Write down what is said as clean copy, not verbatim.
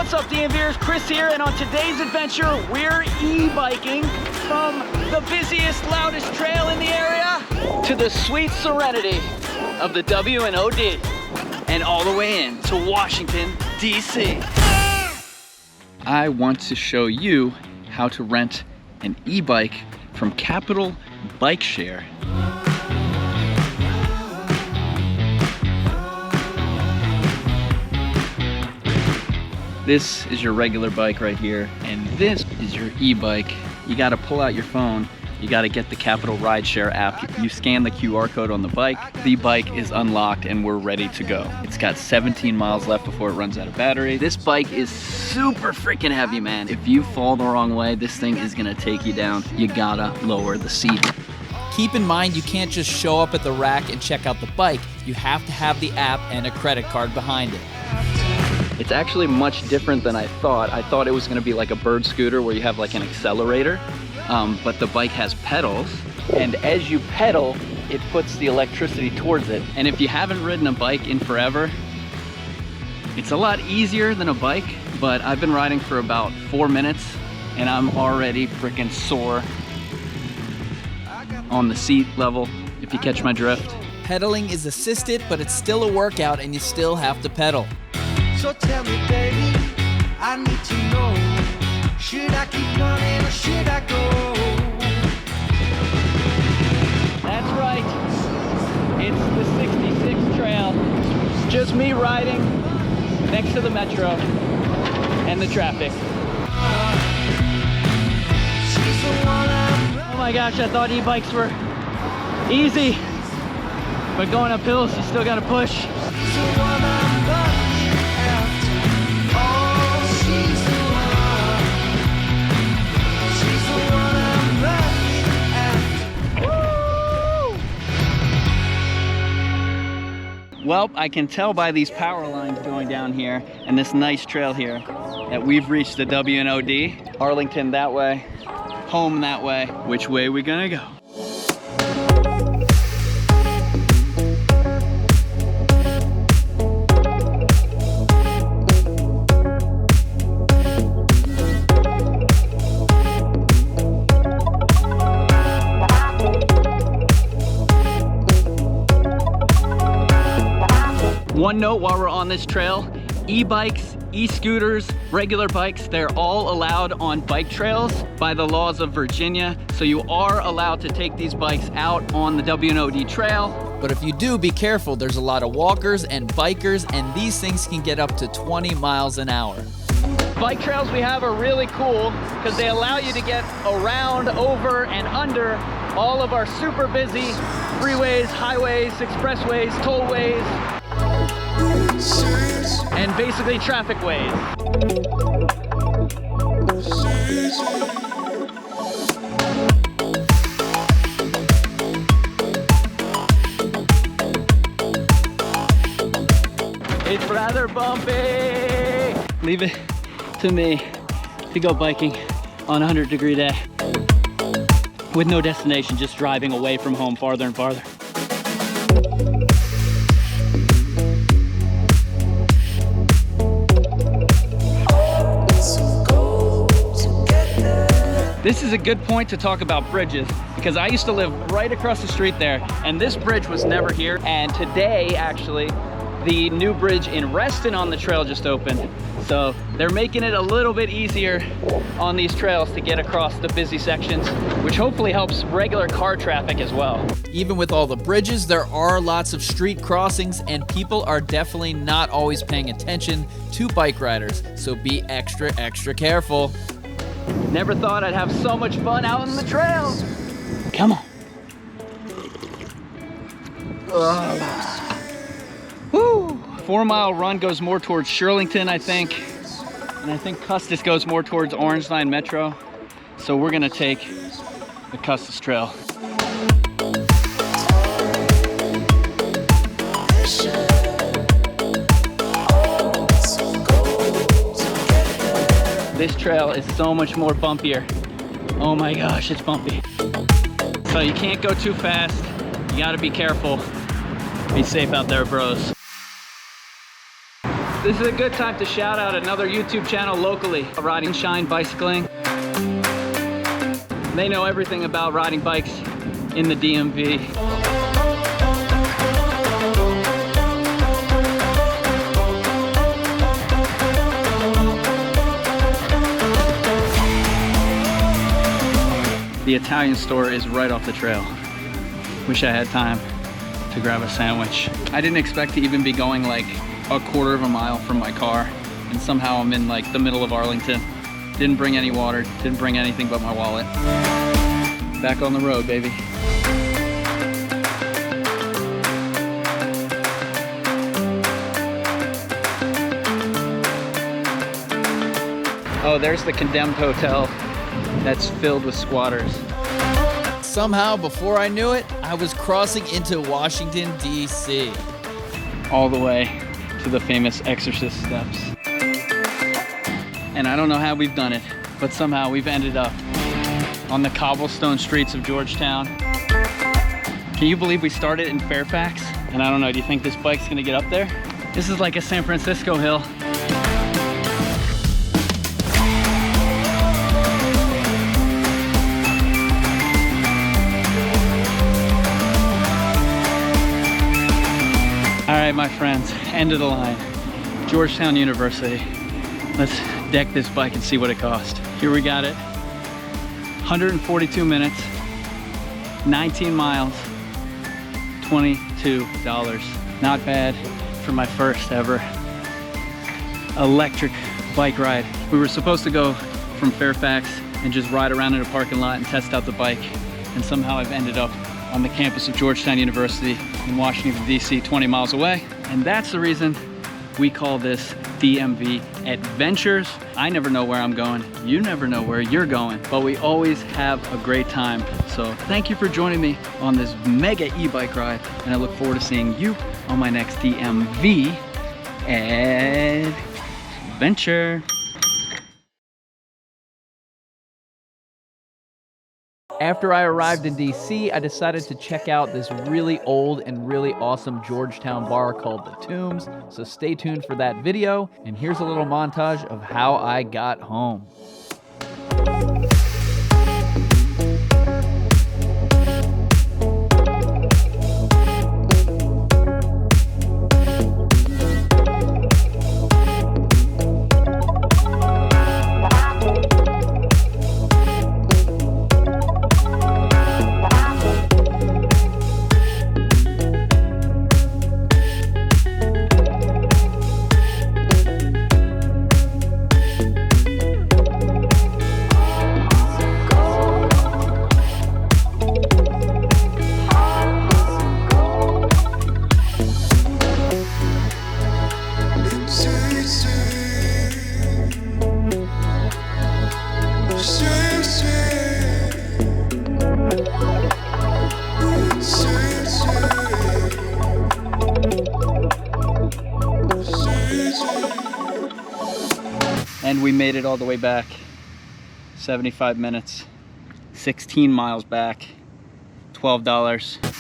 What's up, DMVers? Chris here, and on today's adventure, we're e-biking from the busiest, loudest trail in the area to the sweet serenity of the W&OD and all the way in to Washington, D.C. I want to show you how to rent an e-bike from Capital Bike Share. This is your regular bike right here, and this is your e-bike. You gotta pull out your phone, you gotta get the Capital Rideshare app, you scan the QR code on the bike is unlocked, and we're ready to go. It's got 17 miles left before it runs out of battery. This bike is super freaking heavy, man. If you fall the wrong way, this thing is gonna take you down. You gotta lower the seat. Keep in mind, you can't just show up at the rack and check out the bike. You have to have the app and a credit card behind it. It's actually much different than I thought. I thought it was gonna be like a bird scooter where you have like an accelerator, but the bike has pedals, and as you pedal, it puts the electricity towards it. And if you haven't ridden a bike in forever, it's a lot easier than a bike, but I've been riding for about 4 minutes, and I'm already freaking sore on the seat level, if you catch my drift. Pedaling is assisted, but it's still a workout and you still have to pedal. So tell me, baby, I need to know, should I keep running or should I go? That's right, it's the 66 trail. Just me riding next to the metro and the traffic. Oh my gosh, I thought e-bikes were easy, but going up hills, you still gotta push. Well, I can tell by these power lines going down here and this nice trail here that we've reached the W&OD. Arlington that way, home that way. Which way are we gonna go? One note while we're on this trail, e-bikes, e-scooters, regular bikes, they're all allowed on bike trails by the laws of Virginia. So you are allowed to take these bikes out on the W&OD Trail. But if you do, be careful. There's a lot of walkers and bikers, and these things can get up to 20 miles an hour. Bike trails we have are really cool because they allow you to get around, over, and under all of our super busy freeways, highways, expressways, tollways, and basically traffic ways. It's rather bumpy. Leave it to me to go biking on a 100-degree day with no destination, just driving away from home farther and farther. This is a good point to talk about bridges because I used to live right across the street there, and this bridge was never here. And today, actually, the new bridge in Reston on the trail just opened. So they're making it a little bit easier on these trails to get across the busy sections, which hopefully helps regular car traffic as well. Even with all the bridges, there are lots of street crossings, and people are definitely not always paying attention to bike riders. So be extra, extra careful. Never thought I'd have so much fun out on the trails. Come on. Woo! 4-mile run goes more towards Shirlington, I think. And I think Custis goes more towards Orange Line Metro. So we're gonna take the Custis Trail. This trail is so much more bumpier. Oh my gosh, it's bumpy. So you can't go too fast. You gotta be careful. Be safe out there, bros. This is a good time to shout out another YouTube channel locally, Riding Shine Bicycling. They know everything about riding bikes in the DMV. The Italian store is right off the trail. Wish I had time to grab a sandwich. I didn't expect to even be going like a quarter of a mile from my car, and somehow I'm in like the middle of Arlington. Didn't bring any water, didn't bring anything but my wallet. Back on the road, baby. Oh, there's the condemned hotel that's filled with squatters. Somehow, before I knew it, I was crossing into Washington, D.C. All the way to the famous Exorcist steps. And I don't know how we've done it, but somehow we've ended up on the cobblestone streets of Georgetown. Can you believe we started in Fairfax? And I don't know, do you think this bike's gonna get up there? This is like a San Francisco hill. All right, my friends, end of the line. Georgetown University. Let's deck this bike and see what it cost. Here we got it. 142 minutes, 19 miles, $22. Not bad for my first ever electric bike ride. We were supposed to go from Fairfax and just ride around in a parking lot and test out the bike. And somehow I've ended up on the campus of Georgetown University in Washington, D.C., 20 miles away. And that's the reason we call this DMV Adventures. I never know where I'm going. You never know where you're going, but we always have a great time. So thank you for joining me on this mega e-bike ride, and I look forward to seeing you on my next DMV Adventure. After I arrived in DC, I decided to check out this really old and really awesome Georgetown bar called The Tombs. So stay tuned for that video. And here's a little montage of how I got home. And we made it all the way back. 75 minutes, 16 miles back, $12.